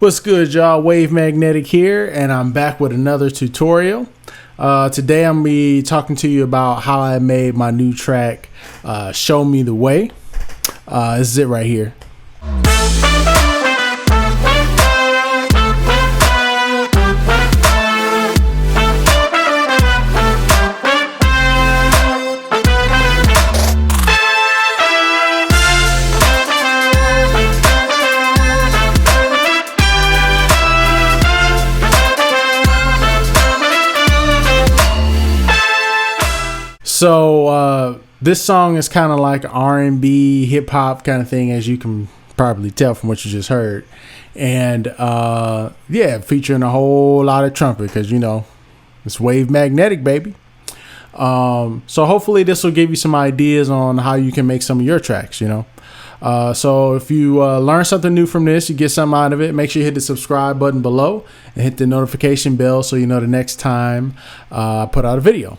What's good, y'all? Wave Magnetic here, and I'm back with another tutorial. Today I'm gonna be talking to you about how I made my new track, Show Me the Way. This is it right here. So this song is kind of like R&B, hip hop kind of thing, as you can probably tell from what you just heard. And yeah, featuring a whole lot of trumpet because, you know, it's Wave Magnetic, baby. So hopefully this will give you some ideas on how you can make some of your tracks, you know. So if you learn something new from this, you get something out of it, make sure you hit the subscribe button below and hit the notification bell so you know the next time I put out a video.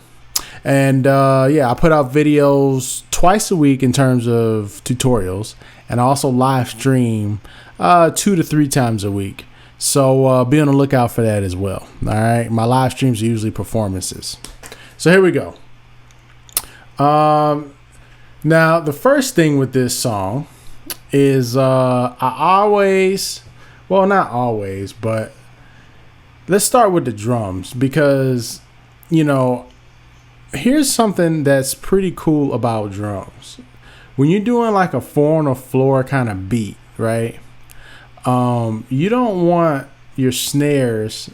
And yeah, I put out videos twice a week in terms of tutorials, and I also live stream 2 to 3 times a week. So be on the lookout for that as well. All right, my live streams are usually performances. So here we go. Now the first thing with this song is I always, well, not always, but let's start with the drums because, you know, here's something that's pretty cool about drums. When you're doing like a 4 on the floor kind of beat, right? You don't want your snares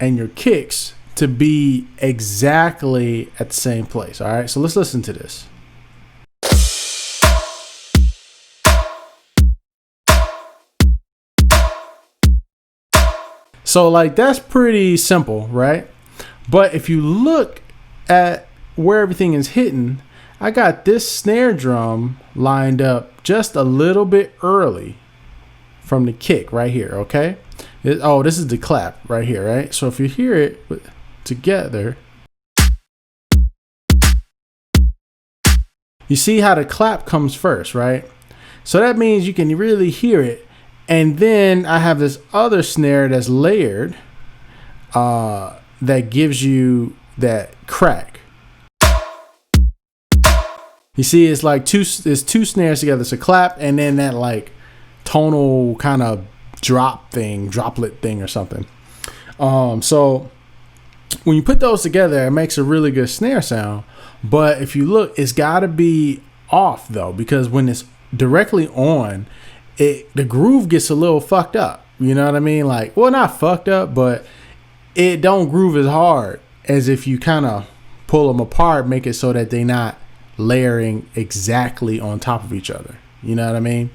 and your kicks to be exactly at the same place. All right, so let's listen to this. So like that's pretty simple, right? But if you look at where everything is hitting, I got this snare drum lined up just a little bit early from the kick right here, okay? Oh, this is the clap right here, right? So if you hear it together, you see how the clap comes first, right? So that means you can really hear it. And then I have this other snare that's layered that gives you that crack. You see, it's like two snares together. It's a clap and then that like tonal kind of droplet thing or something. So when you put those together, it makes a really good snare sound. But if you look, it's got to be off though, because when it's directly on, the groove gets a little fucked up. You know what I mean? Like, well, not fucked up, but it don't groove as hard as if you kind of pull them apart, make it so that they not layering exactly on top of each other. You know what I mean?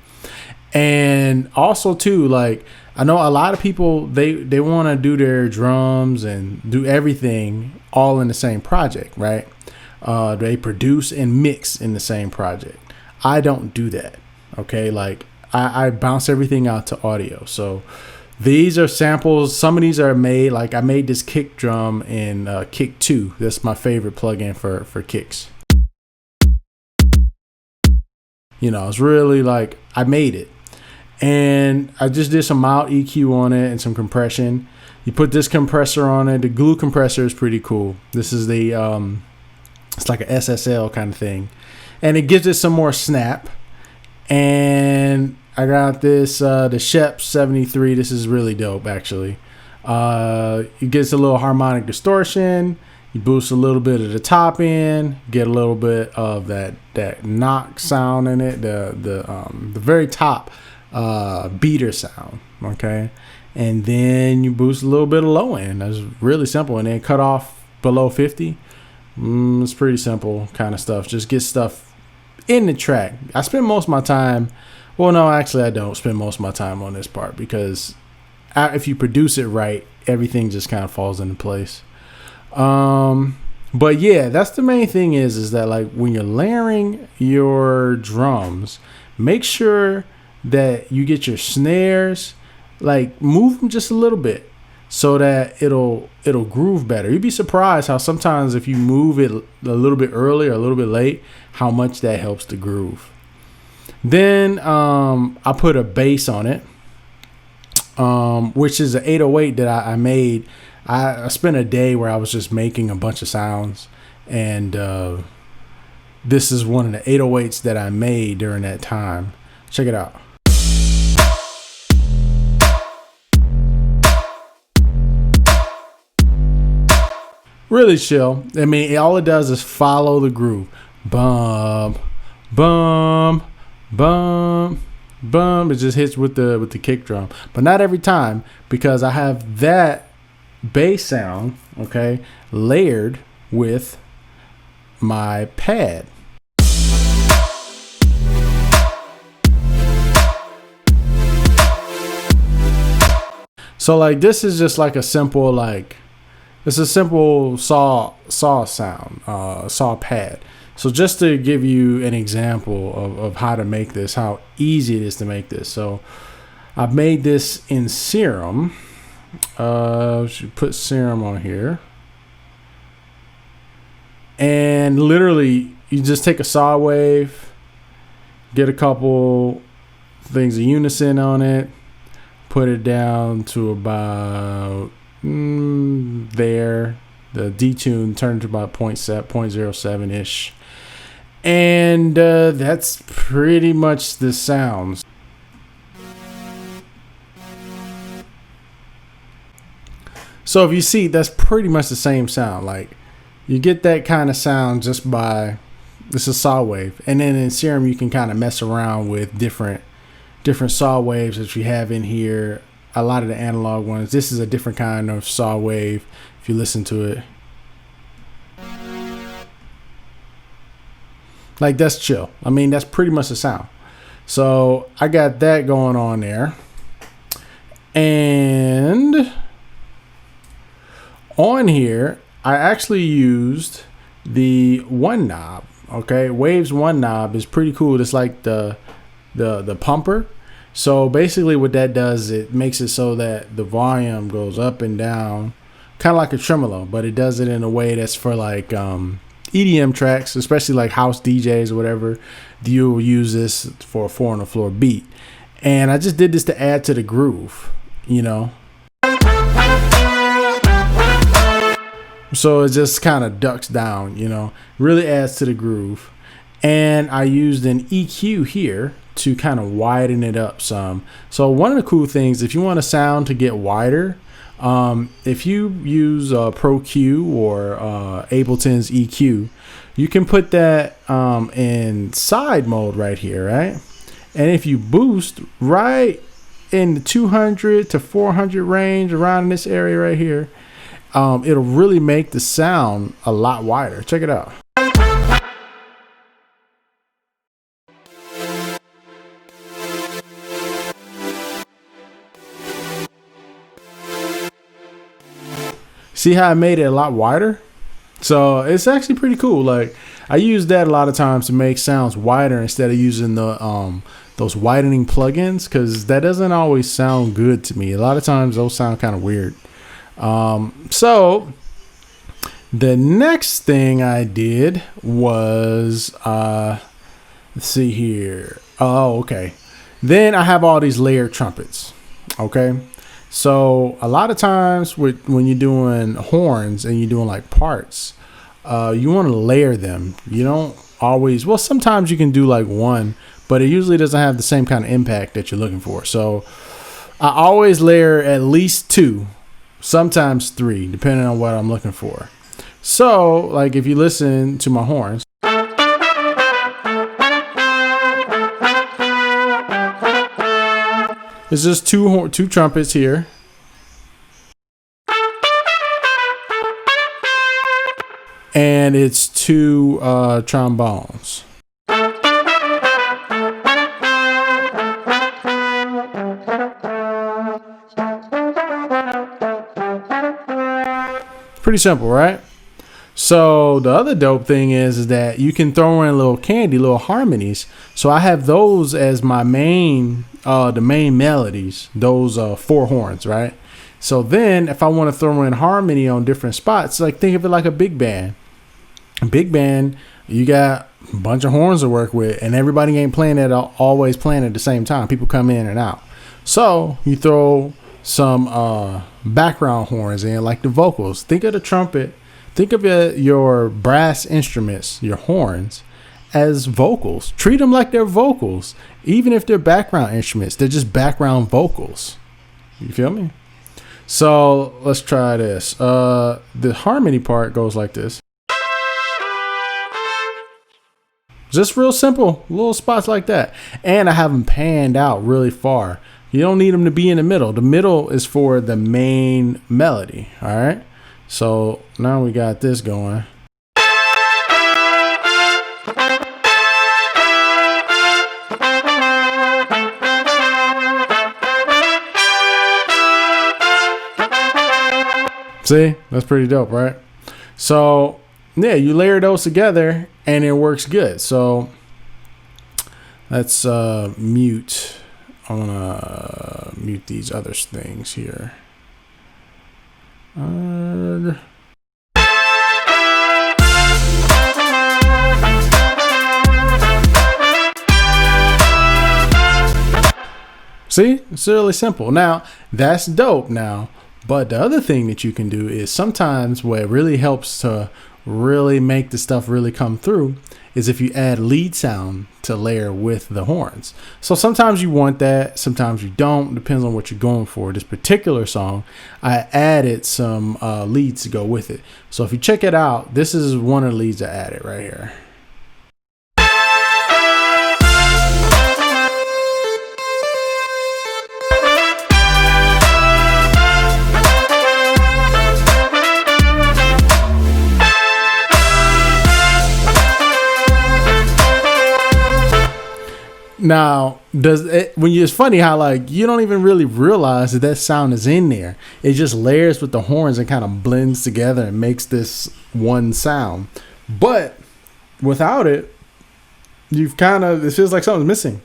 And also too, like, I know a lot of people, they want to do their drums and do everything all in the same project, right? They produce and mix in the same project. I don't do that. Okay, like I bounce everything out to audio. So these are samples. Some of these are made, like I made this kick drum in Kick 2. That's my favorite plugin for kicks. You know, it's really like I made it. And I just did some mild EQ on it and some compression. You put this compressor on it. The glue compressor is pretty cool. This is the, it's like a SSL kind of thing. And it gives it some more snap. And I got this, the Shep 73. This is really dope, actually. It gets a little harmonic distortion. You boost a little bit of the top end, get a little bit of that knock sound in it, the very top beater sound, okay? And then you boost a little bit of low end. That's really simple. And then cut off below 50. It's pretty simple kind of stuff. Just get stuff in the track. I spend most of my time, well, no, actually I don't spend most of my time on this part because if you produce it right, everything just kind of falls into place. But yeah, that's the main thing is that like when you're layering your drums, make sure that you get your snares, like move them just a little bit so that it'll groove better. You'd be surprised how sometimes if you move it a little bit early or a little bit late, how much that helps the groove. Then I put a bass on it. which is an 808 that I made. I spent a day where I was just making a bunch of sounds, and this is one of the 808s that I made during that time. Check it out. Really chill. I mean, all it does is follow the groove. Bum, bum, bum, bum. It just hits with the kick drum, but not every time, because I have that bass sound, okay, layered with my pad. So like this is just like a simple it's a simple saw sound, saw pad. So just to give you an example of how to make this, how easy it is to make this. So I've made this in Serum. Should put Serum on here. And literally you just take a saw wave, get a couple things of unison on it, put it down to about there, the detune turned to about 0.07 ish, and that's pretty much the sounds. So if you see, that's pretty much the same sound. Like you get that kind of sound just by this is saw wave, and then in Serum you can kind of mess around with different saw waves that you have in here. A lot of the analog ones. This is a different kind of saw wave if you listen to it. Like that's chill. I mean, that's pretty much the sound. So I got that going on there. And on here, I actually used the one knob. Okay, Waves one knob is pretty cool. It's like the pumper. So basically what that does, it makes it so that the volume goes up and down, kind of like a tremolo, but it does it in a way that's for like EDM tracks, especially like house DJs or whatever. You'll use this for a 4 on the floor beat. And I just did this to add to the groove, you know. So it just kind of ducks down, you know, really adds to the groove. And I used an EQ here to kind of widen it up some. So one of the cool things, if you want a sound to get wider, if you use Pro Q or Ableton's EQ, you can put that in side mode right here, right? And if you boost right in the 200 to 400 range, around this area right here, it'll really make the sound a lot wider. Check it out. See how I made it a lot wider? So it's actually pretty cool. Like I use that a lot of times to make sounds wider instead of using the those widening plugins, because that doesn't always sound good to me. A lot of times those sound kind of weird. So the next thing I did was let's see here. Oh, okay. Then I have all these layered trumpets. Okay. So a lot of times when you're doing horns and you're doing like parts, you want to layer them. You don't always, well, sometimes you can do like one, but it usually doesn't have the same kind of impact that you're looking for. So I always layer at least 2, sometimes 3, depending on what I'm looking for. So like if you listen to my horns, it's just two trumpets here. And it's 2 trombones. Pretty simple, right? So the other dope thing is that you can throw in little harmonies. So I have those as my main, the main melodies, those 4 horns, right? So then if I want to throw in harmony on different spots, like think of it like a big band. Big band, you got a bunch of horns to work with, and everybody ain't playing always playing at the same time. People come in and out. So you throw some background horns in, like the vocals. Think of the trumpet. Think of your brass instruments, your horns, as vocals. Treat them like they're vocals. Even if they're background instruments, they're just background vocals. You feel me? So let's try this. The harmony part goes like this. Just real simple, little spots like that. And I have them panned out really far. You don't need them to be in the middle. The middle is for the main melody. All right. So now we got this going. See, that's pretty dope, right? So yeah, you layer those together and it works good. So let's mute. I want to mute these other things here. See, it's really simple. Now that's dope now. But the other thing that you can do is sometimes what really helps to really make the stuff really come through is if you add lead sound to layer with the horns. So sometimes you want that, sometimes you don't. Depends on what you're going for. This particular song, I added some leads to go with it. So if you check it out, this is one of the leads I added right here. Now, it's funny how like you don't even really realize that sound is in there. It just layers with the horns and kind of blends together and makes this one sound. But without it, it feels like something's missing.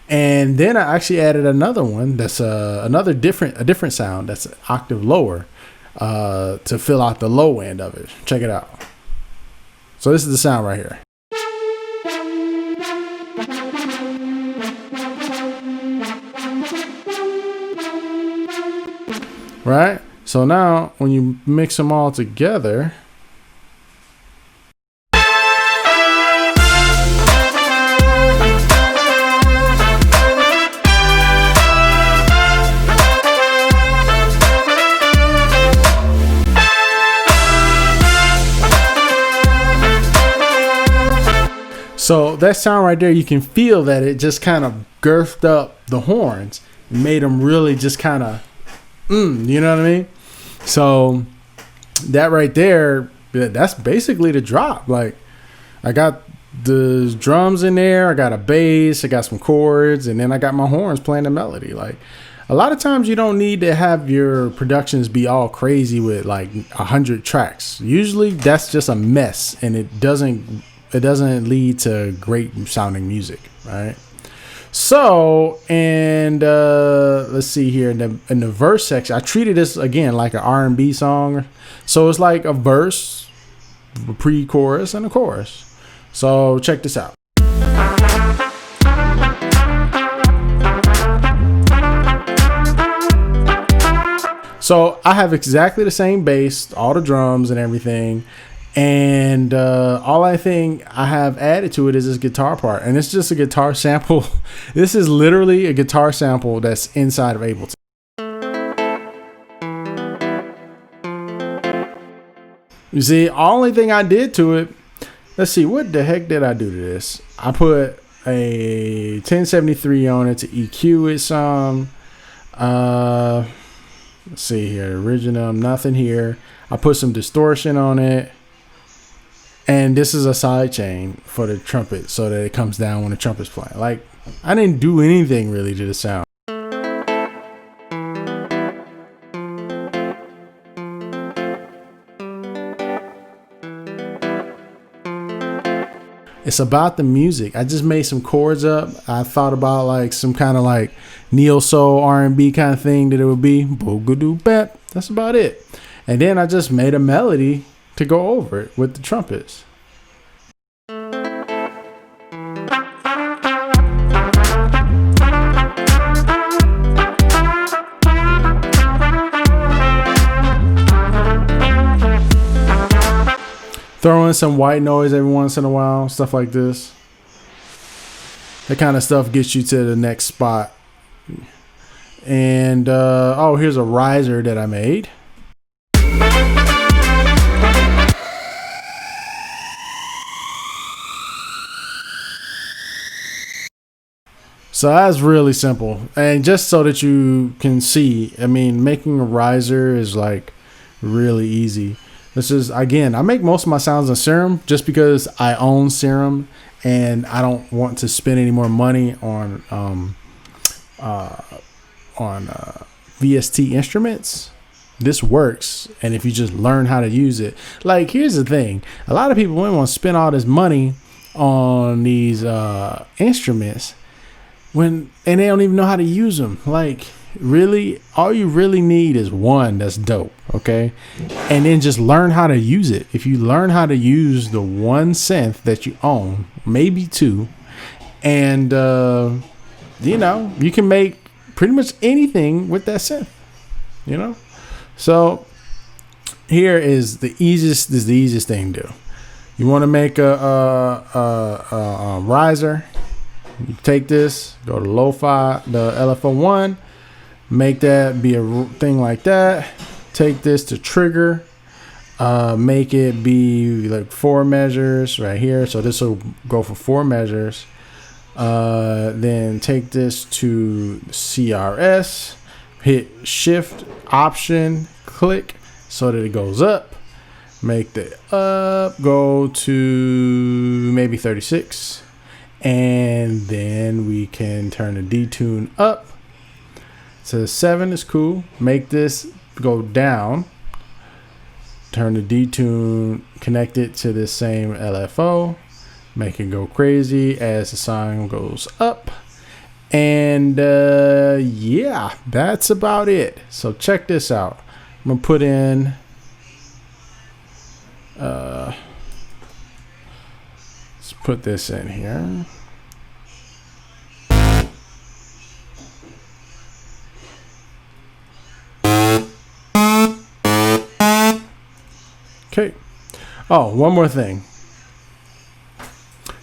And then I actually added another one that's a different sound that's an octave lower to fill out the low end of it. Check it out. So this is the sound right here. Right? So now when you mix them all together, so that sound right there, you can feel that it just kind of girthed up the horns and made them really just kind of you know what I mean? So that right there, that's basically the drop. Like I got the drums in there, I got a bass, I got some chords, and then I got my horns playing the melody. Like a lot of times you don't need to have your productions be all crazy with like 100 tracks. Usually that's just a mess and it doesn't lead to great sounding music, right? So, and let's see here in the verse section, I treated this again like an R&B song. So it's like a verse, a pre-chorus, and a chorus. So check this out. So I have exactly the same bass, all the drums and everything. And all thing I have added to it is this guitar part, and it's just a guitar sample. This is literally a guitar sample that's inside of Ableton. You see, only thing I did to it, let's see, what the heck did I do to this? I put a 1073 on it to EQ it some. Let's see here, original, nothing here. I put some distortion on it. And this is a side chain for the trumpet so that it comes down when the trumpet's playing. Like, I didn't do anything really to the sound. It's about the music. I just made some chords up. I thought about like some kind of like neo soul R&B kind of thing that it would be. Boogadoo-bap. That's about it. And then I just made a melody to go over it with the trumpets. Throw in some white noise every once in a while, stuff like this. That kind of stuff gets you to the next spot. And oh, here's a riser that I made. So that's really simple. And just so that you can see, I mean, making a riser is like really easy. This is, again, I make most of my sounds in Serum just because I own Serum and I don't want to spend any more money on VST instruments. This works, and if you just learn how to use it. Like, here's the thing: a lot of people want to spend all this money on these instruments and they don't even know how to use them. Like, really, all you really need is one that's dope, okay? And then just learn how to use it. If you learn how to use the one synth that you own, maybe two, and you know, you can make pretty much anything with that synth, you know? So here is the easiest thing to do. You want to make a riser. You take this, go to lo-fi, the LFO1, make that be a thing like that. Take this to trigger, make it be like 4 measures right here. So this will go for 4 measures. Then take this to CRS, hit shift, option, click so that it goes up. Make the up go to maybe 36. And then we can turn the detune up to 7 is cool. Make this go down. Turn the detune, connect it to this same LFO. Make it go crazy as the sound goes up. And yeah, that's about it. So check this out. I'm gonna put in let's put this in here. Okay. Oh, one more thing.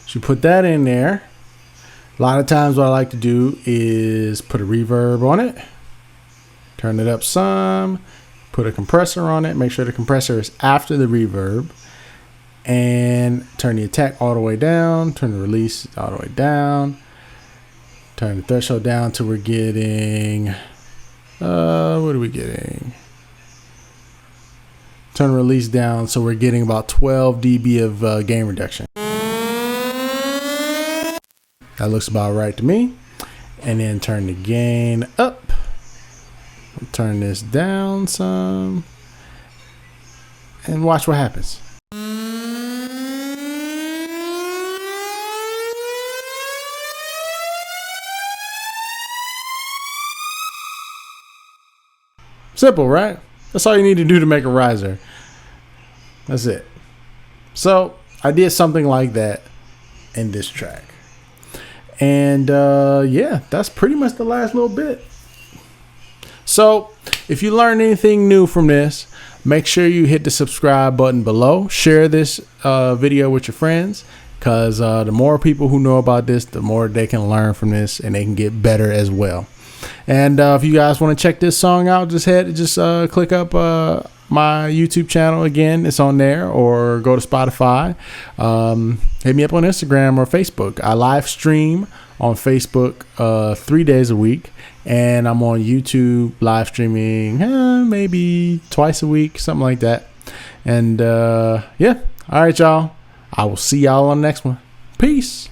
So you put that in there. A lot of times what I like to do is put a reverb on it. Turn it up some. Put a compressor on it. Make sure the compressor is after the reverb. And turn the attack all the way down. Turn the release all the way down. Turn the threshold down till we're getting... what are we getting? Turn the release down so we're getting about 12 dB of gain reduction. That looks about right to me. And then turn the gain up. Turn this down some. And watch what happens. Simple, right? That's all you need to do to make a riser. That's it. So I did something like that in this track. And yeah, that's pretty much the last little bit. So if you learned anything new from this, make sure you hit the subscribe button below. Share this video with your friends, because the more people who know about this, the more they can learn from this and they can get better as well. And if you guys want to check this song out, just click up my YouTube channel. Again, it's on there, or go to Spotify. Hit me up on Instagram or Facebook. I live stream on Facebook 3 days a week, and I'm on YouTube live streaming maybe twice a week, something like that. And yeah, all right, y'all. I will see y'all on the next one. Peace.